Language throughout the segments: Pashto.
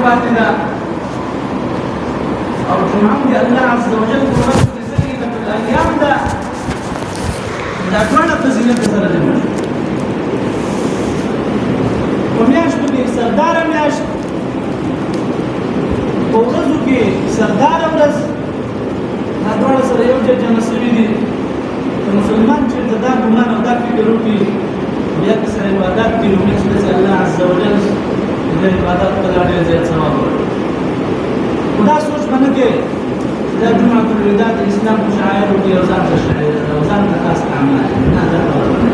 پاتې ده او جمعه د الله عز وجل په ورځ کې سیدة الایام ده دا ټوله فضیلت سره جمع شي په میاشتو کې سرداره میاشت په ورځو کې سرداره ورځ دا ټوله سره یو ځای جمع شوي دي که مسلمان چېرته دا ګمان او دا فکر وکړي بیا که سره عبادات کوي نو چې الله عز وجل د عبادت ته ډېر زیات ثواب ورکړي خو دا سوچ به نه کوي دا جمعة الوداع د اسلام په شعایرو کې یو ځان ته شاعر ده او ځان ته خاص اعمال نه دا خبره نه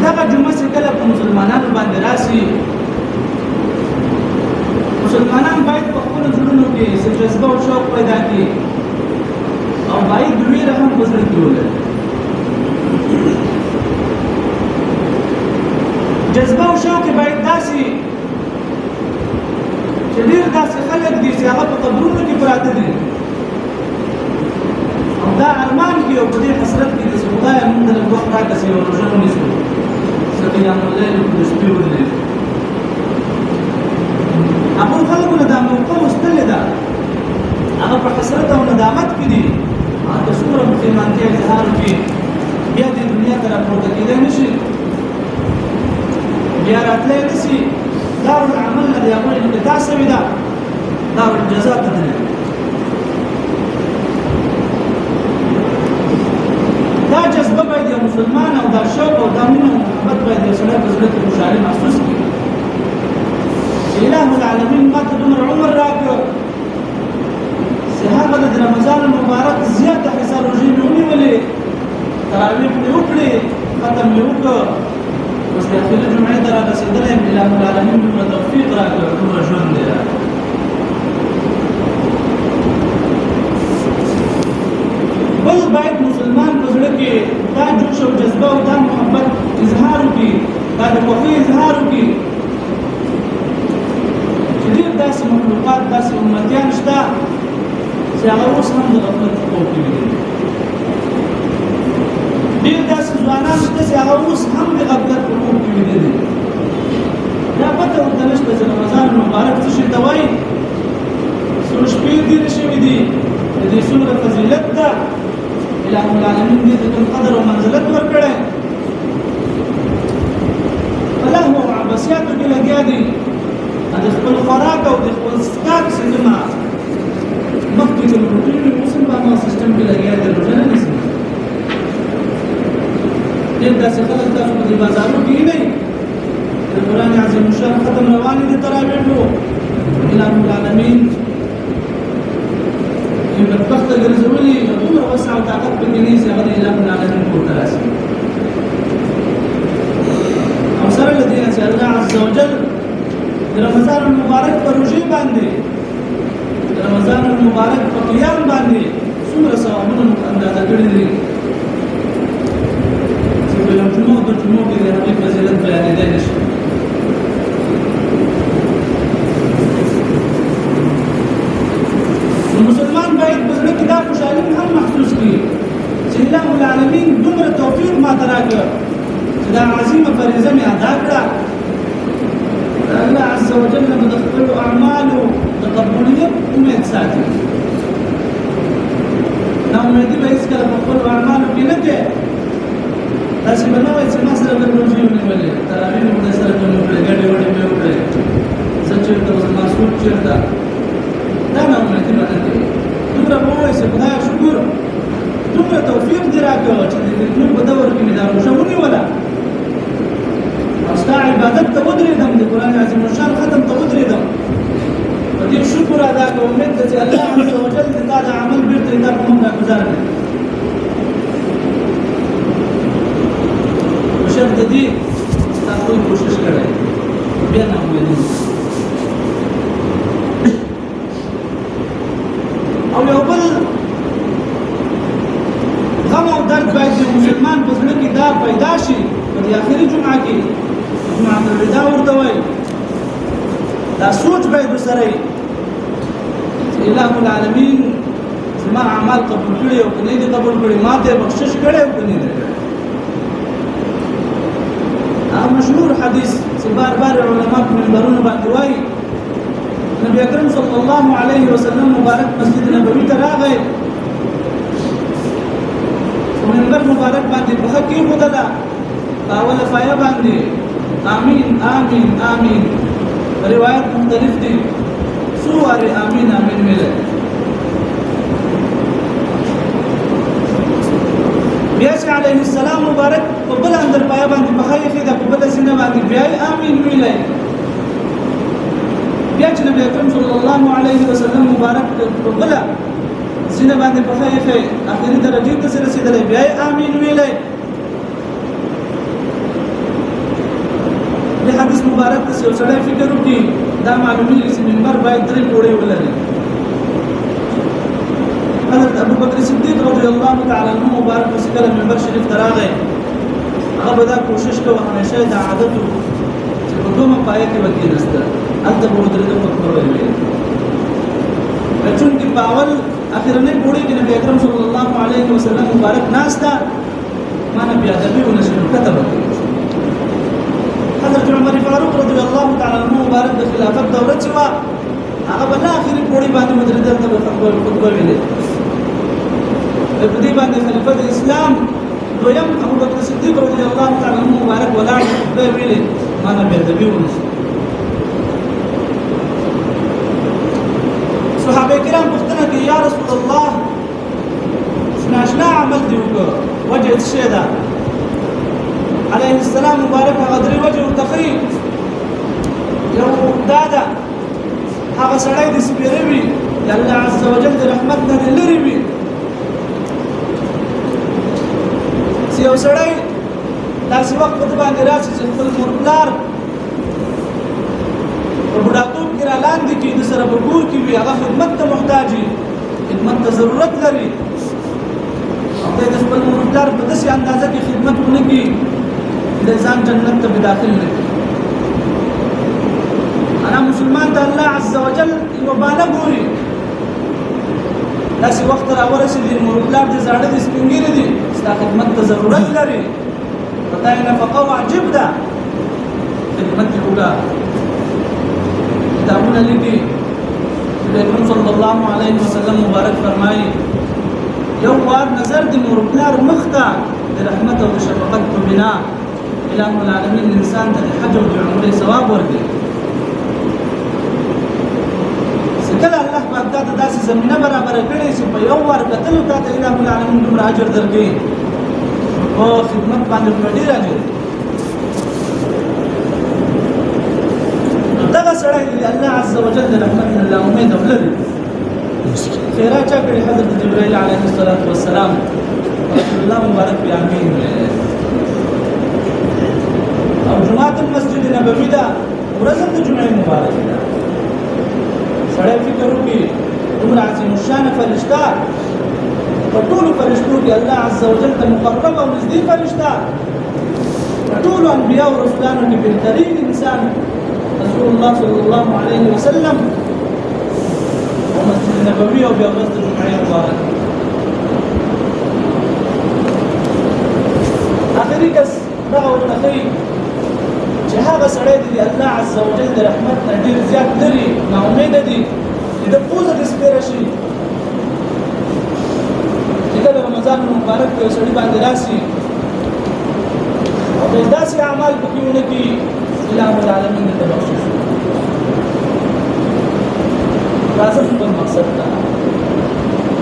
دغه جمعه چې کله په مسلمانانو باندې راشي مسلمانان باید په خپلو زړونو کې څه جذبه او شوق پیدا کړي او باید د ویره هم په زړه کې ولري جذبه او شوق باید داسې چې ډېر داسې خلک دي چې هغه په قبرونو کې پراته دي او دا ارمان کې او په دې حسرت کې دي چې خدایه موږ ته لږ وخت راکړه چې یوه روژه ونیسو چې قیام اللیل د شپې ودرېږو هغو خلکو نه دا موقع مستلې ده هغه په حسرت او ندامت کې دي که څومره مسلمانتیا اظهار وکړي بیا دې دنیا ته راپورته کېدی نه شي بیا راتلی نه شي دار العمل نه د هغوی انقطاع شوې ده دار الجزا ته تللی دا جذبه باید یو مسلمان او دا شوق او دا مینه او محبت باید یو سړی په زړه کې خوشحالي محسوس کړي چې اله العالمین ما ته دومره عمر راکړ چې هغه د رمضان المبارک زیاته حصه روژې مې ونیولې تراویح مې وکړې ختم مې وکړ اوس د اخري جمعې ته رارسېدلی یم اله العالمین دومره توفیق راکړ دومره ژوند دی راکړ بل باید مسلمان په زړه کې دا جوش او جذبه او دا محبت اظهار وکړي دا د خوښۍ اظهار وکړي چې ډېر داسې مخلوقات داسې امتیان شته چې هغه اوس هم د غفلت په خوب کې ویده دي ډېر داسې ځوانان شته چې هغه اوس هم د غفلت په خوب کې ویده دي دا پته ورته نشته چې رمضان مبارک څه شي ته وایي څو شپې تېرې شوي دي د دې څومره فضیلت ده اله العالمین دې ته کوم قدر او منزلت ورکړی په لهو او عبثیاتو کې لګیا دي د خپل خوراک او د خپل څښاک سیستم مخکې د روټین اوس هم په هغه سیستم کې لګیا دي روژه نه نیسي ډېر داسې خلک تاسو په دې بازارونو کې نه د قرآن عظیم الشان ختم روانې دي تراویحو اله العالمین یو بدبخته ګرځولي دومره وسع او طاقت پکې نه چې هغه د اله العالمین کور ته راشي او سره له دې نه چې الله عز وجل د رمضان المبارک په روژې باندې د رمضان المبارک په قیام باندې څومره ثوابونه موږ اندازه کړي دي چې په یو جمعه دوه جمعو کې د هغې فضیلت بیانېدی نه شي مسلمان باید په زړه کې دا خوشحالي هم محسوس کړي چې اله العالمین دومره توفیق ماته راکړه چې دا عظیمه فریضه مې ادا کړه الله عز وجل به د خپلو اعمالو د قبولیت امید ساتي نا امیدي به هېڅکله په خپلو اعمالو کې نه کوي داسې به نه وایي چې ما سره لږ روژې ونیولې تراویح مې خدای سره کومې وکړې ګډې وډې مې وکړې زه چېرته اوس ماسوټ چېرته دا نا امیدي به نه کوي دومره به ووایي چې خدایه شکر دومره توفیق دې راکړه چې د فتنو په دور کې مې دا روژه ونیوله او ستا عبادت ته ودرېدم د قرآن عظیم الشان ختم ته ودرېدم په دې شکر ادا کوه امید ده چې الله عز وجل د تا د عمل بېرته یې تا په موږ راګزار کړي په شرط د دې تا خپل کوشش کړی بیا نا امیدي او یو بل غم او درد باید د مسلمان په زړه کې دا پیدا شي په دې آخري جمعه کې جمعة الوداع ورته وایي دا سوچ باید ورسره وي چې اله العالمین زما اعمال قبول کړي او که نه دي قبول کړي ما ته یې بخشش کړی او که نه دی کړی مشهور حدیث چې بار بار علما په منبرونو باندې وایي نبی اکرم صلی الله علیه وسلم مبارک مسجد نبوي ته راغی منبر مبارک باندې په خکې خدلا اوله فایا باندې امين امين امين روایت مختلف دي سوار امين امين ویل بیا چې علیه السلام مبارک په بل اندر پایا باندې په خکې د په بل سینه باندې بیا امين ویل بیا چې نبی اکرم صلی الله علیه وسلم مبارک په بل سینه باندې په خکې اخري درجه ته رسیدلی بیا امين ویل د حدیث مبارک څخه یو سړی فکر وکړي دا معلومیږي چې منبر باید درې پوړې ولري حضرت ابو بکر صدیق رضی الله تعالی عنہ مبارک چې کله منبر شریف ته راغی هغه دا کوشش کوي همیشه د عادت چې په کومه پایه کې وکړي نسته انته به درې د خطبه ویلي چون کې باول اخرنه پوړې کې نبی اکرم صلی الله علیه وسلم مبارک ناستا معنا بیا د بیونه شنو كتب حضرت عمر فاروق رضی الله تعالی عنہ مبارک د خلافت دوره چې وا هغه بل اخري پوړې باندې مدرسه ته خطبه ویلي په دې باندې خلیفہ اسلام دویم ابو بکر صدیق رضی الله تعالی عنہ مبارک ولاړ خطبه ویلي معنا بیا د بیونه صحابه کرام پوښتنه کوي یا رسول الله ناشنا عمل دی وکړه وجه څه ده عليه السلام مبارک غدري وجه تخي یو دادا هغه سړی د سپیروي الله عز وجل د رحمت نه لري وي یو سړی داسې وخت باندې راشي چې خپل مرپلار په بډاتوب کې را لاندې کې د سره په ګور کې وي هغه خدمت ته محتاج وي خدمت ته ضرورت لري د خپل مرپلار په داسې اندازه کې خدمت ونه کړي د ځان جنت ته داخل نه کړي انا مسلمان ته الله عز وجل یو بالا ګوري داسې وخت را ورسېدي مرپلار د زاړه د سپینګیري دي ستا خدمت ته ضرورت لري پتا یې نفقه واجب ده خدمت وکړه کتابونه لیکي پیغمبر صلی الله علیه وسلم مبارک فرمایي یو وار نظر د مرپلار مخته د رحمت او شفقت په بنا الہ العالمین انسان ته حج او عمره ثواب ورکړي کله الله پاک ته داسې زمينه برابر کړي چې په یو ور کتل ته الہ العالمین دومره اجر درکړي او خدمت باندې ډېر اجر دغه سره الله عز وجل رحمت الله امید ولري خیرات کړي حضرت جبرائیل علیه السلام رسول الله مبارک بیا امین او جمعه المسجد نبوي دا ورځم د جمعې مبارک ده سړی فکر وکړي دومره عظیم الشان فرشتہ په ټولو فرشتو کې الله عز وجل ته مقرب او نزدې فرشتہ په ټولو انبیاء او رسولانو کې بهترین انسان رسول الله صلی الله علیه وسلم مسجد نبوي او بیا مسجد جمعې مبارک اخري کس دغه ورته چې هغه سړی دی الله عز وجل د رحمت نه ډېر زیات لري نا امید دي چې د پوزه د سپیره شي چې کله رمضان مبارک یو سړی باندې راشي او داسې اعمال پکې ونه کړي الہ العالمین ته بخشش راځي په مقصد دا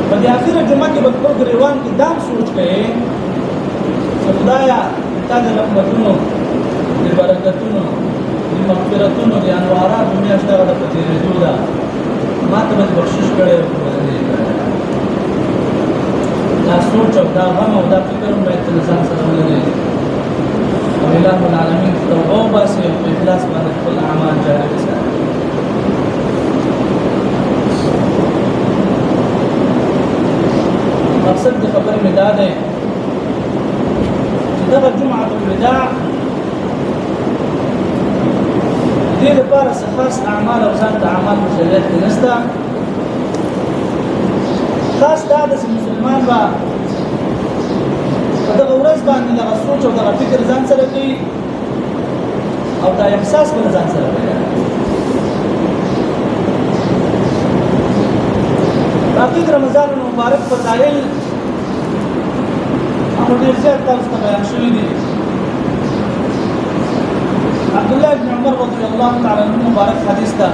په دې اخیره جمعه کې په خپل ګریوان کې دام سوچ کړي چې خدایا تا د رحمتونو د برکتونو د مغفرتونو د انوارات دنیا شته د پتیرېدو ده ما ته به بخشش کړی دا سوچ او دا غم او دا فکر هم باید له ځان سره ولري او الہ العالمین توبه وباسي او په اخلاص باندې خپل اعمال جاري وساتي مقصد د خبرې مې دا دی چې دغه جمعه الوداع دې لپاره څه خاص اعمال او ځان ته اعمال په شریعت کې نشته خاص دا د مسلمان با دغه ورځ باندې دغه سوچ او دغه فکر ځان سره کوي او دا احساس به ځان سره پیدا باقي رمضان المبارک فضائل امر ډیر زیات تاسو ته بیان شوي دي. عبد الله بن عمر رضي الله تعالى عنه مبارک حدیث ده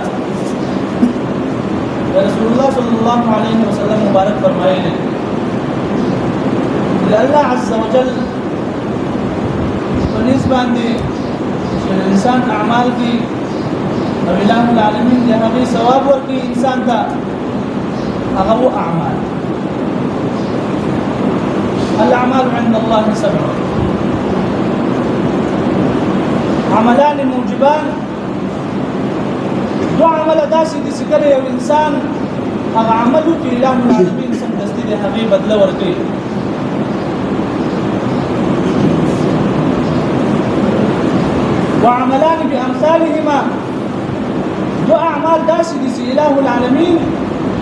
رسول الله صلى الله عليه وسلم مبارک فرمایلی الله عز وجل پنځ باندې چې انسان اعمال کې او اله العالمین دې هغه ثواب ورکړي انسان ته هغه اعمال الاعمال عند الله سبع عملان موجبان دو عمل داسې دي چې کله یو انسان هغه عمل وکړي اله العالمین سمدستي دې هغه بدله ورکړي وعملان بأمثالهما دو أعمال داسي دي إله العالمين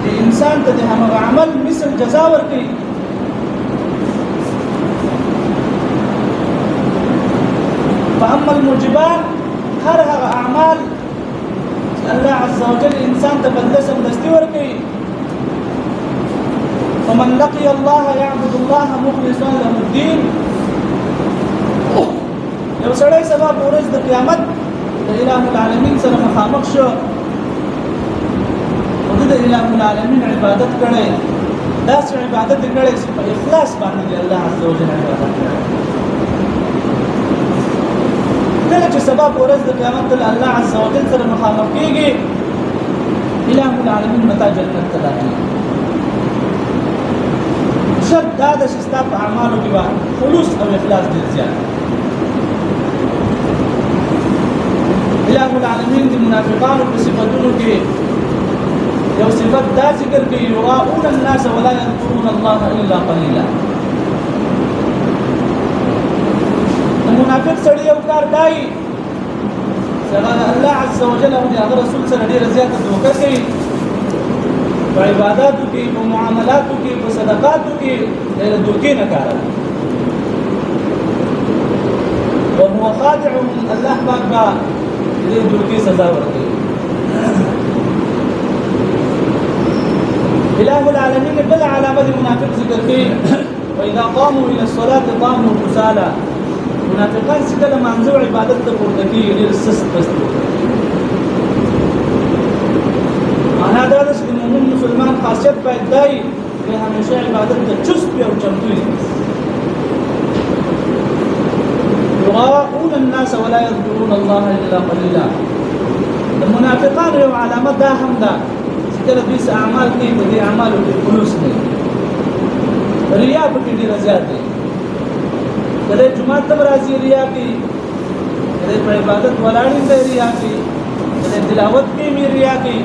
دي إنسان تدي هم عمل مثل جزاء ورقي فأما الموجبان هرها أعمال الله عز وجل إنسان تبدس مدستي ورقي فمن لقي الله يعبد الله مخلصا له الدين یو سړی سبا په ورځ د قیامت د اله العالمین سره مخامخ شو او د اله العالمین عبادت کړي داسې عبادت کړي چې په اخلاص باندې الله عز وجل عبادت کړي کله چې سبا په ورځ د قیامت د الله عز وجل سره مخامخ کېږي اله العالمین متا جنت ته داخلي شرط دا د شستا په اعمالو کې خلوص او اخلاص ډېر زیات اله العالمین دي منافقانو په صفاتونو کې یو صفت دا ذکر کوي یراؤون الناس ولا يذكرون الله الا قليلا المنافق سړی یو کار دای څنګه الله عز وجل او د رسول سره ډیر زیات دوکه کوي په عبادتو کې په معاملاتو کې په صدقاتو کې ډیر دوکې نه کار وهو خادع الله پاک دې دوکې سزا ورکړي اله العالمین بل علامه المنافق ذکر کوي واذا قاموا الى الصلاه قاموا كسالى منافقان چې کله منځو عبادت ته ورته کېږي ډېر سست پست معنا دا ده چې د مؤمن مسلمان خاصیت باید دی چې همیشه عبادت ته چست وي او چمتو وي يراؤون الناس ولا يذكرون الله الا قليلا المنافقان یو علامه دا هم ده چې کله دوی اعمال کوي په دې اعمالو کې خلوص نه ریا پکې ډېره زیات دی کله جمعه ته راځي ریا کوي کله په عبادت ولاړې دی ریا کوي کله تلاوت کې می ریا کوي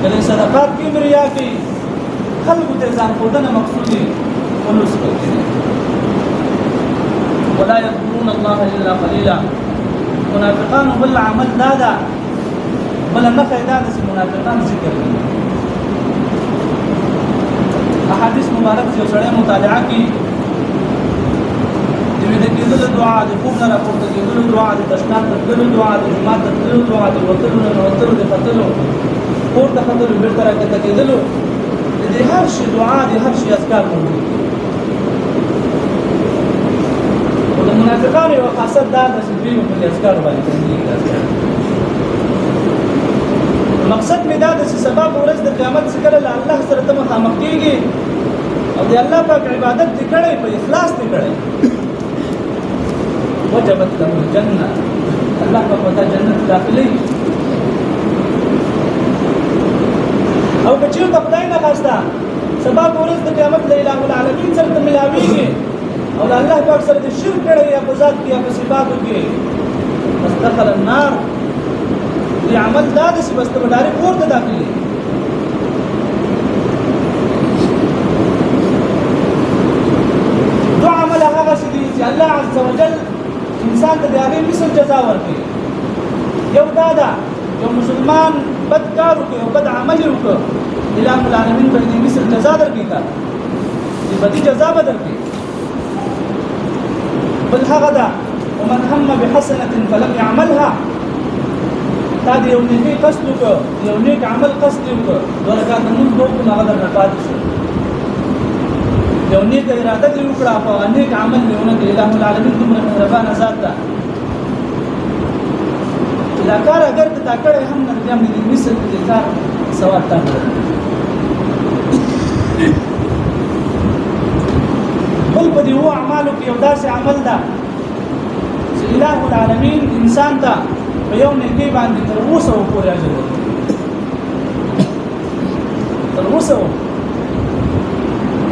کله صدقات کې می ریا کوي خلق ته ځان پودنه مقصود دی خلوص کوي ولا يذكرون الله الا قليلا منافقان بل عمل لا بل نفع دا د منافقان ذکر کوي احادیث مبارک یو سره مطالعه کی د کېدل دعا د خوب نه راپورته کېدل دعا د تشناب ته تللو دعا د جماعت ته تللو دعا د وتلو نه وتلو د ختلو کور ته ختلو بیرته راکته کېدلو د هر شي دعا د هر شي اذکار موجود د منافقانو یو خاصیت دا ده چې دوی په اذکار باندې کوي مقصد می دا ده چې سبب ورځ د قیامت څخه له الله سره ته مخامخ کېږي او د الله پاک عبادت دې کړې په اخلاص دې کړې وجبت له الجنه الله پاک ته جنت داخلي او کچې ته خدای نه غوښتا سبب ورځ د قیامت له اله العالمین سره ته ملاويږي او الله پاک سره د شرک کړي یا په ذات کې یا په صفاتو کې مستقل النار دی عمل دا د بس ته ډایرک ورته داخلي دو عمل هغه چې الله عز وجل انسان ته د هغه مثل جزا ورکړي یو دا یو مسلمان بد کار وکړي او بد عمل وکړي اله العالمین په دې مثل جزا درکړي تا دې بدی جزا بدل کړي بل هغه دا ومن هم بحسنة فلم يعملها تا د یو نیکۍ قصد وکړه یو نیک عمل قصد یې وکړه 2 رکعاته لمونځ به وکړو هغه درنه پاتې شو یو نیکه اراده دې وکړه په نیک عمل دې ونه کړې الله العالمین دومره مهربانه ذات ده چې دا کار اگر که تا کړی هم نه بیا مې دې مثل دې کار ثواب تا بل په دې هو اعمالو کې یو داسې عمل ده چې الله العالمین انسان ته په یو نیکۍ باندې تر اوسه پورې اجر ورکوي تر اوسه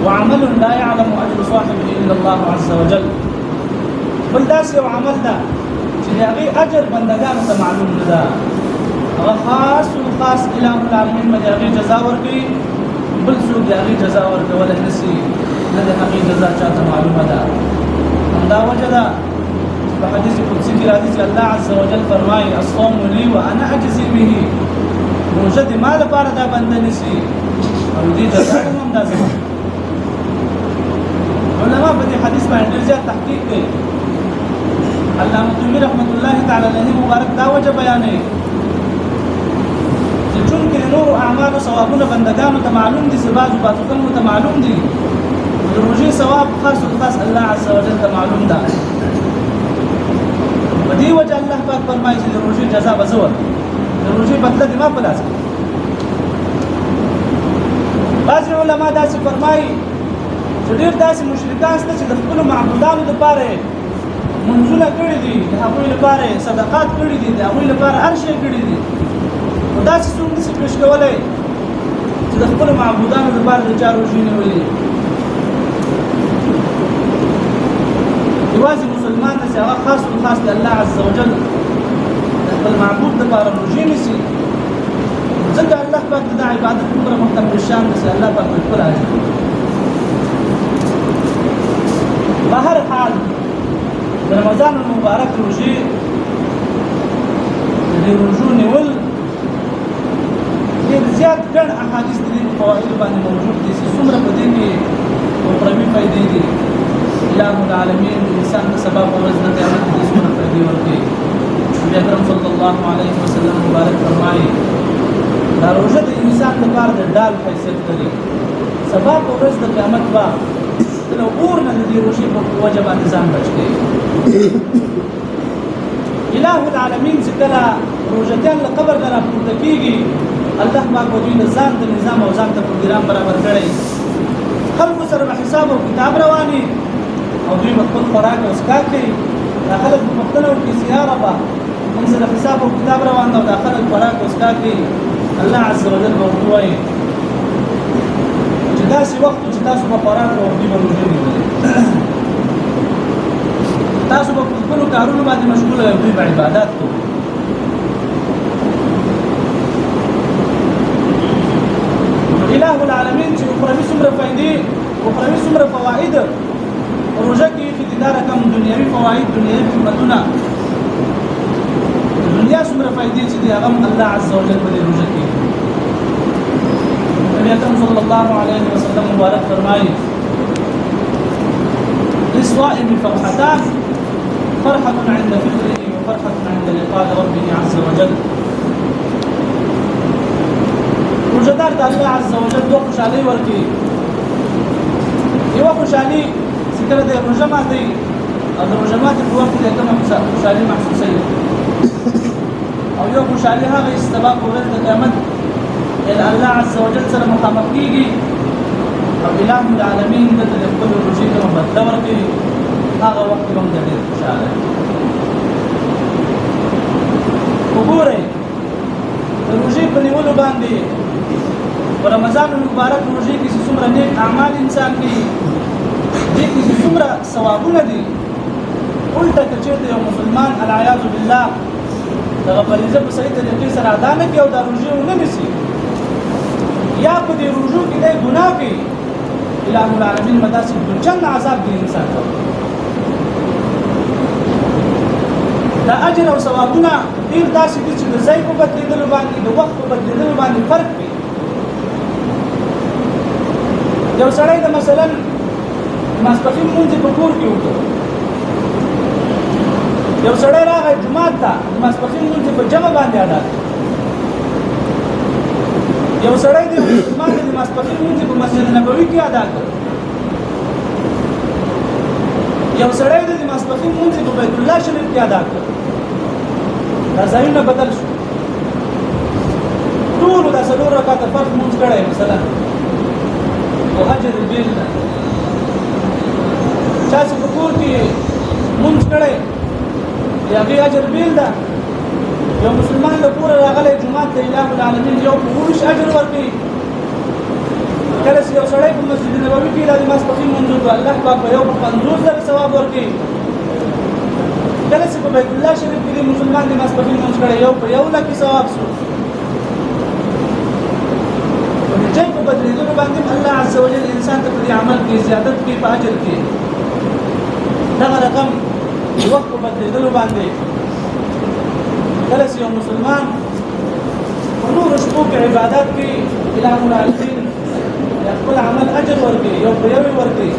وعمل لا يعلم اجر صاحبه الا الله عز وجل بل داسې یو عمل ده چې د هغې اجر بندګانو ته معلوم نه ده هغه خاص اله العالمین به د هغې جزا ورکوي بل څوک د هغې جزا ورکولی نه شي نه د هغې جزا چاته معلومه ده همدا وجه ده په حدیث قدسي کې راځي چې الله عز وجل فرمایي الصوم لي وانا اجزي به روژه د ما لپاره دا بنده نیسي او دې جزا هم دا زما علماء په دې حدیث باندې ډېر زیات تحقیق کوي علامه طوبي رحمت الله تعالی علیه مبارک دا وجه بیانوي چې چونکې نور اعمالو ثوابونه بندګانو ته معلوم دي بعضو خلکو ته معلوم دي د روژې ثواب خاص الله عز وجل ته معلوم ده په دې وجه الله پاک فرمایي چې د روژې جزا به زه ورکړم د روژې بدله دې ما په لاس کې بعضې علما داسې فرمایي چې ډېر داسې مشرکان شته چې د خپلو معبودانو دپاره منځونه کړي دي د هغوی لپاره صدقات کړي دي د هغوی لپاره هر شی کړي دي نو داسې څوک نشي پیش کولی چې د خپلو معبودانو لپاره د چا روژې نیولي یوازې مسلمان دی چې هغه خاص د الله عز وجل د خپل معبود لپاره روژې نیسي ځکه الله پاک د عبادت دومره محترم الشان دی چې الله پاک خپل اجر په هر حال د رمضان المبارک روژې د روژو نیول ډېر زیات ګڼ احادیث د دې په فوایدو باندې موجود دي چې څومره په دې کې اخروي فایدې دي اله العالمین د انسان د سبا په ورځ د قیامت کې څومره فایدې ورکوي نبي اکرم صلی الله علیه وسلم مبارک فرمایي دا روژه د انسان لپاره د ډال حیثیت لري سبا په ورځ د قیامت به د اور نه د دې روژې په وجه باندې ځان بچ کوي اله العالمین چې کله روژهتیان له قبر نه راپورته کېږي الله پاک به دوی د ځان د نظام او ځان ته پروګرام برابر کړی خلکو سره به حساب او کتاب رواني او دوی به خپل خوراک او څښاک کوي دا خلک به پوښتنه وکړي چې یا ربه موږ سره حساب او کتاب روان ده او دا خلک خوراک او څښاک کوي الله عز وجل به ورته وایي چې داسې وخت چې تاسو به خوراک او دوی به روژې نیولې تاسو به په خپلو کارونو باندې مشغوله یو دوی به عبادات کوي اله العالمین چې اخروي څومره فایدې اخروي څومره فواید روژه کې چې دا رقم دنیوي فواید دنیوي خدمتونه دنیا څومره فایدې چې دي هغه الله عز وجل په دې روژه کې نبی اکرم صلی الله علیه وسلم مبارک فرمایي للصائم فرحتان فرحة عند فطره وفرحة عند لقاء ربه عز وجل روژهدار د الله عز وجل دوه خوشحالۍ ورکوي یوه خوشحالي چې کله د روژه ماتوي او د روژه ماتې په وخت کې د کومه خوشحالي محسوسوي او یو خوشحالي هغه چې سبا په ورځ د قیامت د الله عز وجل سره مخامخ کېږي او اله العالمین دته د خپلو روژې کومه بدله ورکوي هغه وخت کې هم د ډېر خوشحاله وګورئ د روژې په نیولو باندې په رمضان المبارک روژې کې چې څومره نیک اعمال انسان کوي دې کې چې څومره ثوابونه دي الټه که چېرته یو مسلمان العیاذ بالله دغه فریضه په صحیح طریقې سره ادا نه کړي او دا روژې ونه نیسي یا په دې روژو کې دی ګناه کوي اله العالمین به داسې دچن عذاب دی انسان ته دا اجر او ثوابونه ډېر داسې دي چې د ځای په بدلېدلو باندې د وخت په بدلېدلو باندې فرق کوي یو سړی د مثلا ماسپښین لمونځ یې په کور کې وکړ یو سړی راغی جومات ته د ماسپښین لمونځ په جمع باندې ادا کړ. یو سړی د مسلمان د ماسپښین لمونځ په مسجد نبوي کې ادا کړ. یو سړی د ماسپښین لمونځ په بیت الله شریف کې ادا کړ. دا ځایونه بدل شو. ټولو دا څلور رکعاته فرض لمونځ کړی مثلا او اجر بیل ده. چا چې په کور کې لمونځ کړی د هغې اجر بیل ده. یو مسلمان له کوره راغلی جومات ته اله العالمین یو په 19 اجر ورکوي. کله چې یو سړی په مسجد نبوي کې د ماسپښین لمونځ وکړو الله پاک به یو په 50,000 ثواب ورکوي. کله چې په بیت الله شریف کې مسلمان د ماسپښین لمونځ کړی یو په 1,00,000 ثواب شو. په دې ځای په بدلېدلو باندې الله عز وجل انسان ته په دې عمل کې زیادت کوي په اجر کې. دغه رقم د وخت په بدلېدلو باندې کله چې یو مسلمان په نورو شپو کې عبادت کوي اله العالمین د خپل عمل اجر ورکوي. یو په یوې ورکوي،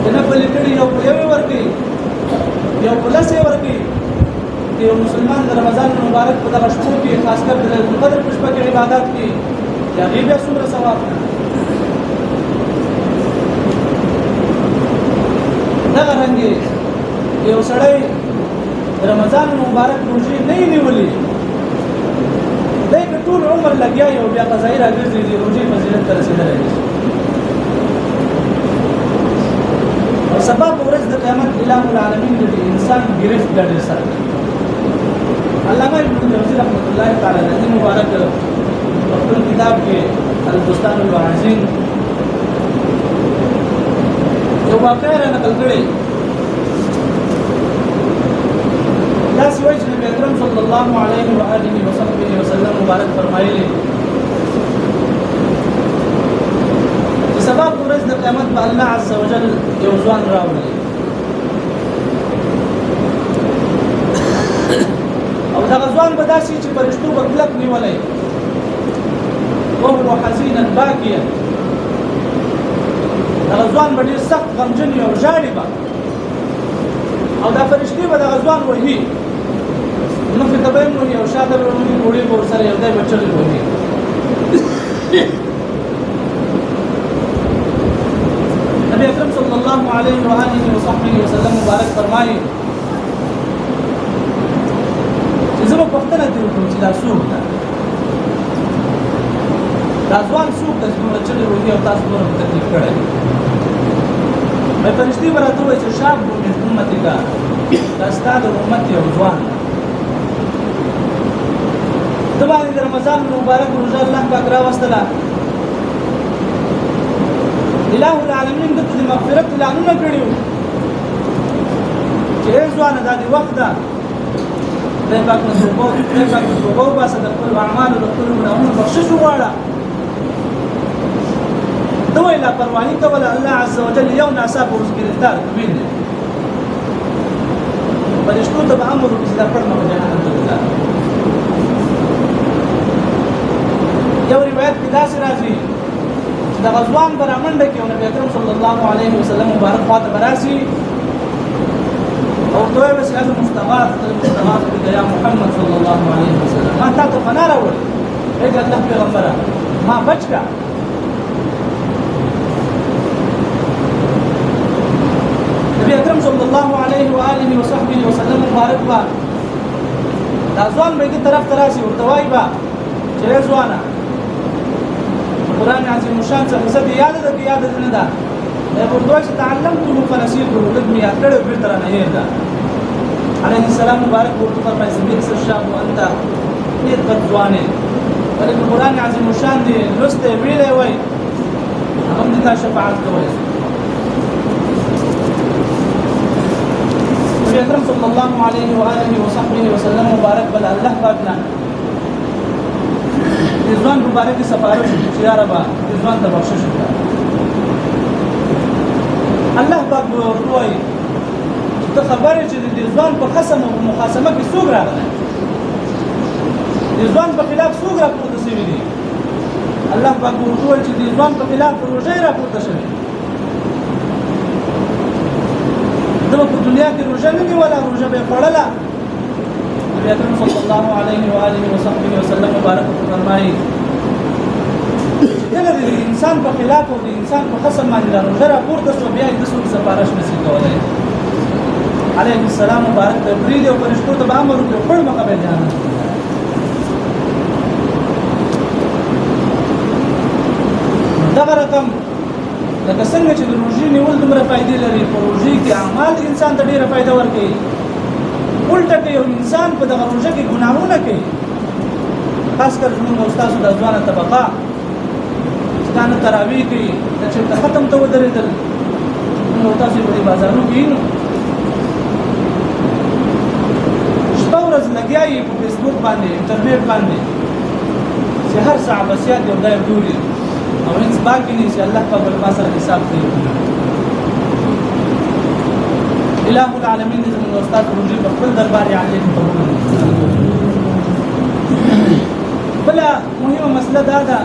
د نفل یې کړي یو په یوې ورکوي، یو په 10 ورکوي. د یو مسلمان د رمضان مبارک په دغه شپو کې خاص کر د ليلة القدر په شپه کې عبادت کوي د هغې بیا څومره ثواب ده. دغه رنګې یو سړی رمضان مبارک روژې نه یې نیولې، دی که ټول عمر لګیا یو بیا قضایي راګرځي د روژې فضیلت ته رسېدلی نشي. او سبا په ورځ د قیامت اله العالمین د انسان ګرفت ګډې ساتي. علامه ابن جوزي رحمة الله تعالی علیه مبارک په خپل کتاب کې البستان الواعظین یو واقعه را نقل کړې. داسې وایي چې نبي اکرم صلی الله علیه و آله وصحبه وسلم مبارک فرمایلی چې سبا په ورځ د قیامت به الله عز وجل یو ځوان راولي او دغه ځوان به داسې چې فرشتو به کلک نیولی وهو حزینا باکیا. دغه ځوان به ډېر سخت غمجن وي او ژاړي به او دا فرشتې به دغه ځوان وهي، مخې ته به یې وهي او شاته به یې وهي، ګوړې به ورسره یو دی به چغې وهي. نبي اکرم صلی الله علیه و آله وصحبه وسلم مبارک فرمایي چې زه به پوښتنه ترې وکړم چې دا څوک ده، دا ځوان څوک ده چې دومره چغې وهي او تاسو دومره تکلیف کړی. فرشتي به راته ووایي چې شاب من امتک، دا ستا د امت یو ځوان ده، ته باندې د رمضان مبارک روژه الله پاک راوستله، اله العالمین دته د مغفرت اعلانونه کړي وو چې ای ځوانه دا د وخت ده، خدای پاک نه توبه وباسه، د خپلو اعمالو د خپلو ګناهونو بخشش وغواړه. ته وایې لاپرواهي کوله الله عز وجل یو ناڅاپه اوس ګرفتار کوي. فرشتو ته به امر وکړي چې دا پړمه په جهنم ته ولاړه. یو روایت کې داسې راځي چې دغه ځوان به رامنډه کړي او نبي اکرم صلی الله علیه وسلم مبارک خواته به راسي او ورته وایي چې هذا مستغاث بک یا محمد صلی الله علیه وسلم، ما تا ته پناه راوړې، ای د الله پیغمبره ما بچ کړه. نبي اکرم صلی الله علیه و آله وصحبه وسلم مبارک با دا ځوان به دې طرف ته راسي ورته وایي به چې ای ځوانه قرآن عظیم الشان څخه څه دې یاده ده که یاده دې نه ده؟ ورته وایي چې تعلمته فنسیته، لږ مې یاد کړی او بېرته رانه هېر ده. علیه السلام مبارک ورته فرمایي چې بئس الشاب وانت، ډېر بد ځوان یې، ولې په قرآن عظیم الشان دې لوستی ویلی وای هغه هم دې تا شفاعت کولی شو. نبي اکرم صلی الله علیه و آله وصحبه وسلم مبارک بل الله پاک نه د ځوان مبارک سفارش وکړي چې یا ربه د ځوان ته بخشش وکړه. الله پاک به ورته وایي چې ته خبر یې چې د ځوان په خصم او مخاصمه کې څوک راغلی، د ځوان په خلاف څوک راپورته شوي دي. الله پاک به ورته وایي چې د ځوان په خلاف روژې راپورته شوې. دا په دنیا کې روژه نه نیوله، روژه به یې خوړله. نبي اکرم صلی الله علیه و آله وصحبه وسلم مبارک فرمایي چې کله د انسان په خلاف او د انسان په خصم باندې دا روژه راپورته شوه، بیا یې داسې سفارش نشي کولی. علیه السلام مبارک ته پرېږدي او فرشتو ته به امر وکړي خپل مخه به یې جهنم ته دغه رقم لکه څنګه چې د روژې نیول دومره فایدې لري، په روژې کې اعمال انسان ته ډېره فایده ورکوي. الټه کې یو انسان په دغه روژه کې ګناهونه کوي، خاص کر زموږ او ستاسو د ځوانه طبقه چې دا نه تراویح کوي، دا چېرته ختم ته ودرېدل، موږ او تاسو په دې بازارونو کې یو شپه ورځ لګیا یې په فیسبوک باندې، انټرنیټ باندې چې هر څه عباسیات یو ځای ګوري او هیڅ باقي نه شي. الله پاک له ما سره حساب کوي. الہ العالمین دې زموږ استاد روژې په خپل دربار عالی قبول کړي. بله مهمه مسله دا ده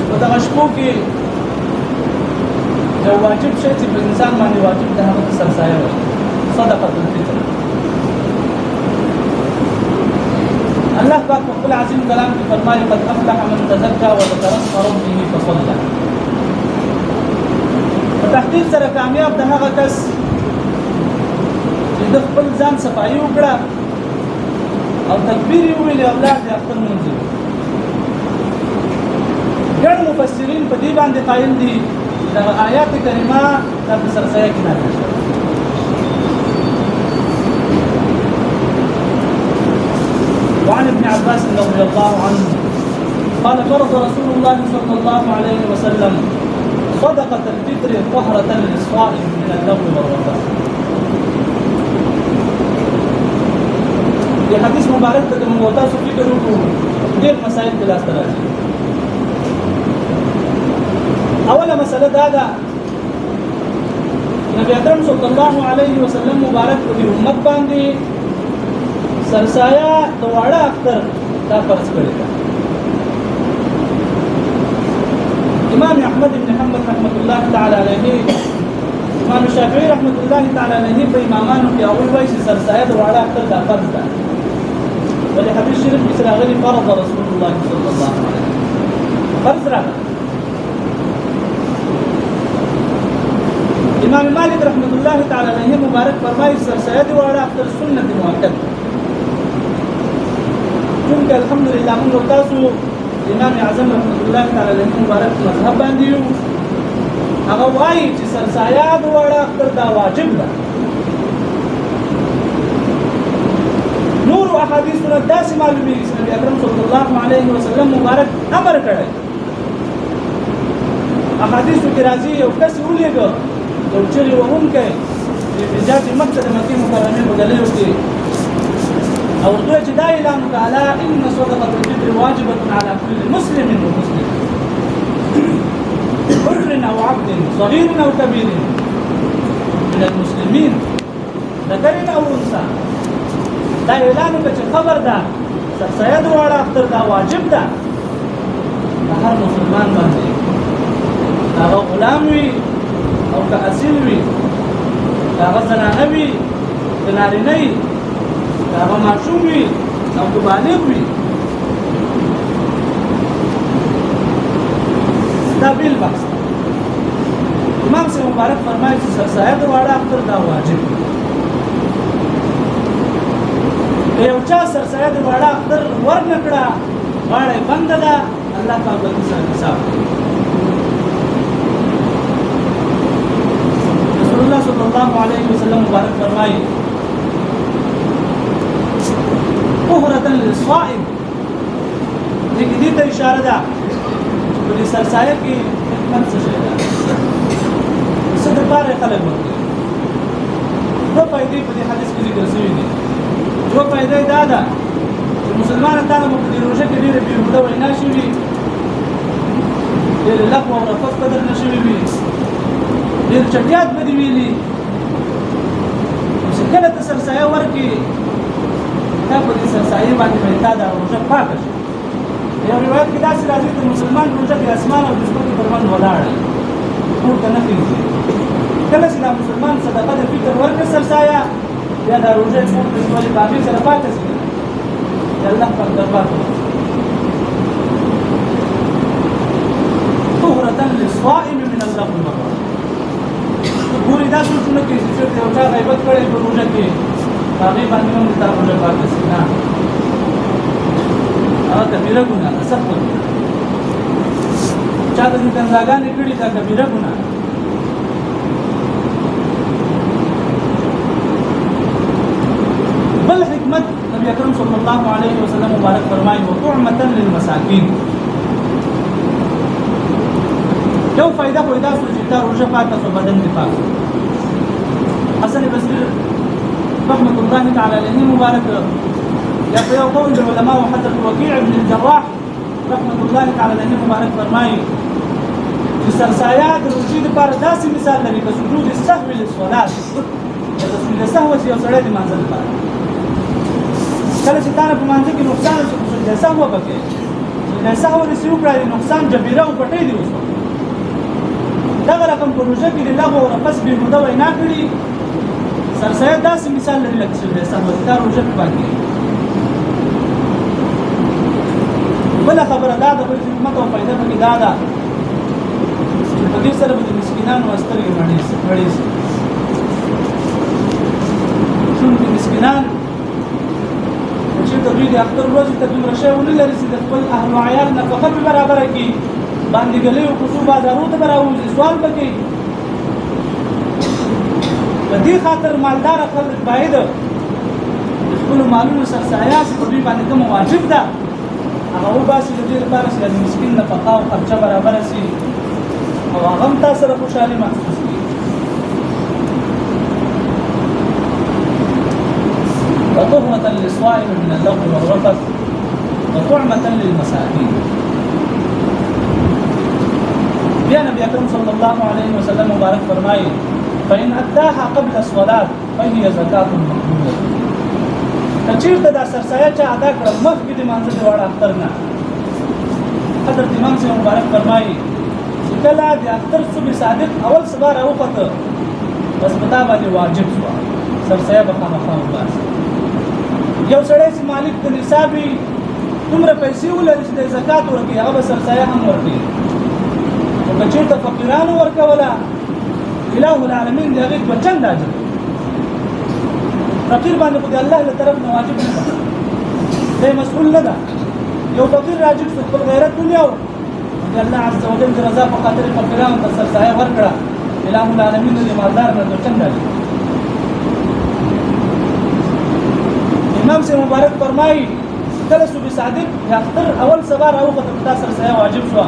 په دغه شپو کې یو واجب شی چې په انسان باندې واجب ده هغه سرسایه وایي، صدقة الفطر. الله پاک په خپل عظیم کلام کې فرمایي قد افلح من تزکا وذکر اسم ربه فصلى. په تحقیق سره کامیاب ده هغه کس چې د خپل ځان صفایي وکړه او تکبیر یې وویلې او لاړ دې اختر لمونځ یې وکړ. ګڼ مفسرین په دې باندې قایل دي چې دغه آیات کریمه دا په سرسایه کې نازله شوې. وعن ابن عباس رضي الله عنه قال فرض رسول الله صلى الله عليه وسلم صدقة الفطر طهرة للصائم من اللغو والرفث. في حديث مبارك ته موږ تاسو فکر وکړو، ډېر مسائل په لاس راځي. اوله مسله دا ده نبی اکرم صلی الله علیه وسلم مبارک په دې امت باندې سرسایه د واړه اختر دا فرض کړی ده. امام احمد بن حنبل رحمة الله تعالی علیه، امام شافعی رحمة الله تعالی علیه په امامانو کې هغوی وایي چې سرسایه د واړه اختر دا فرض ده، ولې حدیث شریف کې راغلي فرض رسول الله صلی الله علیه وسلم، فرض راغلی. امام مالک رحمة الله تعالی علیه مبارک فرمایي سرسایه د واړه اختر سنت مؤکد. چونکه الحمدلله موږ تاسو امام اعظم رحمة الله تعالی علیه مبارک مذهب باندې یو، هغه وایي چې سرسایه د واړه اختر دا واجب ده. نور احادیثونه داسې معلومیږي چې نبی اکرم صلی الله علیه وسلم مبارک امر کړی. احادیثو کې راځي یو کس ولېږه یو چغې وهونکی چې بجات مکه د مکې مکرمې په ګلیو کې او ورته چې دا اعلان وکړه الا ان صدقة الفطر واجبة على كل مسلم ومسلم حر او عبد صغير او كبير من المسلمين ذكر او انثى. دا اعلان وکړه چې خبردار سرسایه د واړه اختر دا واجب ده د هر مسلمان باندې، هغه غلام وي او که اصیل وي، هغه زنانه وي که نارینه وي، هغه ماشوم وي او که بالغ وي. دا بیل بحث ده. امام سے مبارک فرمایي چې سرسایه د واړه اختر دا واجب ده. که یو چا سرسایه د واړه اختر ورنه کړه غاړه یې بنده ده، الله پاک به دې سره حساب کوي. رسول الله صلی الله علیه وسلم مبارک فرمایي طهرة للصائم. دې ته اشاره ده په دې سرسایه کې حکمت څه شی ده، څه دپاره خلک ورکوي. دوه فایدې په دې حدیث کې ذکر شوي دي. یوه فایده یې دا ده چې مسلمانان تا به په دې روژه کې ډېرې بېهوده وینا شوي، ډېرې لغو او رفث به درنه شوي وي، ډېر چټیات به دې ویلي. چې کله ته سرسایه ورکړې تا په دې سرسایې باندې به تا دا روژه پاکه شي. یو روایت کې داسې راځي د مسلمان روژه د اسمان او د ځمکې پر منځ ولاړه کور ته نه خېږي. سرسایه یا د روژې څوک د ولې باغې سره پاتې شي د الله په دربار طهرة للصائم من اللغو والمغرب ګورې دا سوچونه کوي چې یو چا غیبت کړی په روژه کې هغې باندې هم د تا روژه پاتې شي نه هغه کبیره ګناه ده سخته ګناه چا د کنځاګانې کړي دا کبیره ګناه بل حکمت نبی اکرم صلی الله علیه وسلم مبارک فرمایي وطعمة للمساکین یو فائدہ خو دا چې تا روژه پاکه شو بدن دې پاک حسن بصري رحمة الله تعالی علیه مبارک یا په یو قول د علماء حضرت وکیع بن الجراح رحمة الله تعالی علیه مبارک فرمایي چې سرسایه د روژې لپاره داسې مثال لري که سجود السهو للصلاة د سجود السهو چې یو سړی د لمانځه لپاره کله چې تا نه په لمانځه کې نقصان شي سجود السهو وکړې سجود السهو داسې وکړه نقصان جبیره او پټۍ دې وشوه دغه رقم په روژه کې د لغو او رفث بېهوده وینا کړي سرسایه داسې مثال لري لکه سجود السهو چې تا روژه کې پاکې بله خبره دا ده بل حکمت او فایده پکې دا ده چې په دې سره به د مسکینانو سترګې مړې شي چونکې مسکینان چېرته دوی د اختر ورځې ته دومره شی ونه لري چې د خپل اهل و عیال نفقه پې برابره کړي باندې ګلیو کوڅو بازارو ته به راوځي سوال به کوي په دې خاطر مالداره خلک باید د خپلو مالونو سرسایه چې په دوی باندې کومه واجب ده هغه وباسي د دې لپاره چې د مسکین نفقه او خرچه برابره شي او هغه هم تا سره خوشحالي محسوس کړي وطهرة للصائم من اللغو والرفث وطعمة للمساكين بیا نبی اکرم صلی الله علیه وسلم مبارک فرمایي فإن أداها قبل الصلاة فهي زکات مقبوله که چېرته دا سرسایه چا ادا کړه مخکې د لمانځه د واړه اختر نه حضرت امام صاحب مبارک فرمایي چې کله د اختر صبح صادق اول سبا راوخته بس په تا باندې واجب شوه سرسایه به خامخا وباسي یو سړی چې مالک د نصاب وي دومره پیسې ولري چې د زکات ورکړي هغه به سرسایه هم ورکړي خو که چېرته فقیرانو ورکوله اله العالمین د هغې دوه چنده اجر فقیر باندې خو د الله له طرف نه واجب نه ده دی مسؤول نه ده یو فقیر راجب شو خپل غیرت ونیو د الله عز وجل د رضا په خاطر فقیرانو ته سرسایه ورکړه اله العالمین د مالدار نه دوه چنده اجر امام سے مبارک فرمایي کله صبح صادق د اختر اول سبا راوخته په تا سرسایه واجب شوه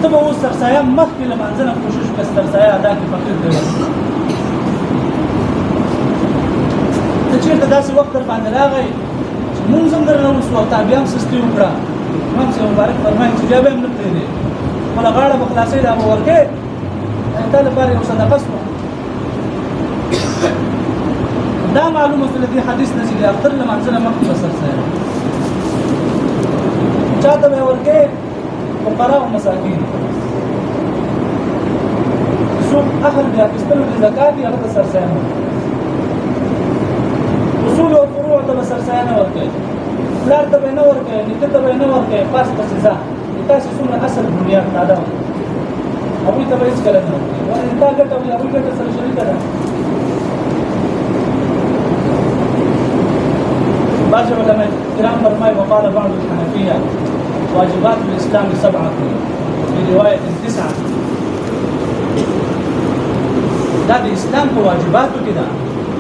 ته به اوس سرسایه مخکې له لمانځه نه کوشش وکړه سرسایه ادا کړي فقیر ته ورکړي ته چېرته داسې وخت در باندې راغی چې مونځ هم درنه وسو او تا بیا هم سستي وکړه امام صاحب مبارک فرمایي چې بیا به هم نه پرېږدې خپله غاړه به خلاصوي دا به ورکې تا لپاره یو صدقه شوه دا معلومه شوه له دې حدیث نه چې د اختر له لمانځه نه مخکې به سرسایه چا ته به یې ورکې فقراء او مساکین څوک اخر د اخیستلو د زکات یې هغه ته سرسایه نه اصول او فروع ته به سرسایه نه ورکوي پلار ته به یې نه ورکوي نیکه ته به یې نه ورکوي پاس پسې ځه د تاسې څومره اصل بنیاد تاده وي هغوی ته به هېڅکله نه ورکوي ولې تا ګټه وي هغوی ګټه سره شریکه ده بعض علماء کرام فرمایي وقال بعض الحنفیه واجبات الإسلام 7 في رواية 9 دا د اسلام په واجباتو کې ده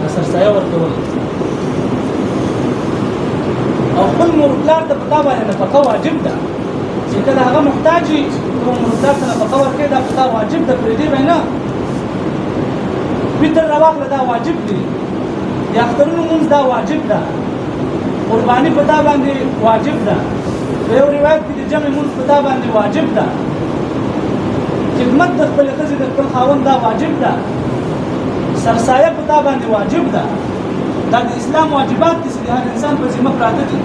د سرسایه ورکول او خپل مور پلار ته په تا باندې نفقه واجب ده چې کله هغه محتاج وي نو مور پلار ته نفقه ورکړې دا په تا واجب ده پرېږدې به نه فطر راواخله دا واجب دی د اخترونو لمونځ دا واجب ده قرباني په تا باندې واجب ده په یو روایت کې د جمع لمونځ په تا باندې واجب ده خدمت د خپلې ښځې د خپل خاوند دا واجب ده سرسایه په تا باندې واجب ده دا د اسلام واجبات دي چې د هر انسان په ذمه پراته دي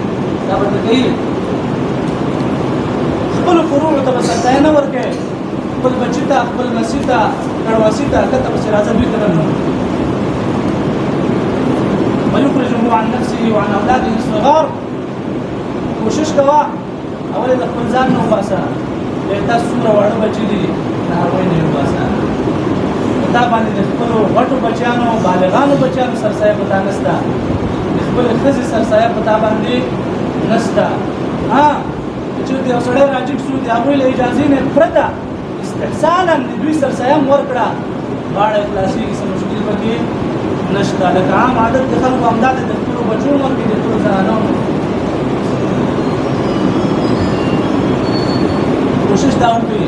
دا به کوي خپلو فروعو ته به سرسایه نه ورکوي خپل بچي ته خپل نسي ته کړواسي ته کته پسې راځه دوی ته به نه ويخرجه عن نفسه وعن اولاده الصغار کوشش کوه اول د خپل ځان نه وباسه تاسو څومره واړه بچي دي نه هغوی نه وباسه دا باندې د خپلو غټو بچیانو بالغانو بچیانو سرسایه په تا نشته د خپلې ښځې سرسایه په تا باندې نشته چې د یو سړی راجګ شو د هغوی له اجازې نه پرته استحسانا د دوی سرسایه هم ورکړه غاړه یې خلاصېږي څه مشکل پکې نشته لکه عام عادت د خلکو همدا دی د خپلو بچو هم ورکړي د خپلو زنانو کوشش دا وکړي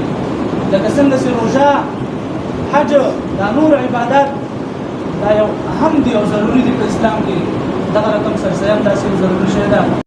لکه څنګه چې روژه حج دا نور عبادات دا یو اهم دي او ضروري دي په اسلام کې دغه رقم سرسایه هم داسې ضروري شی ده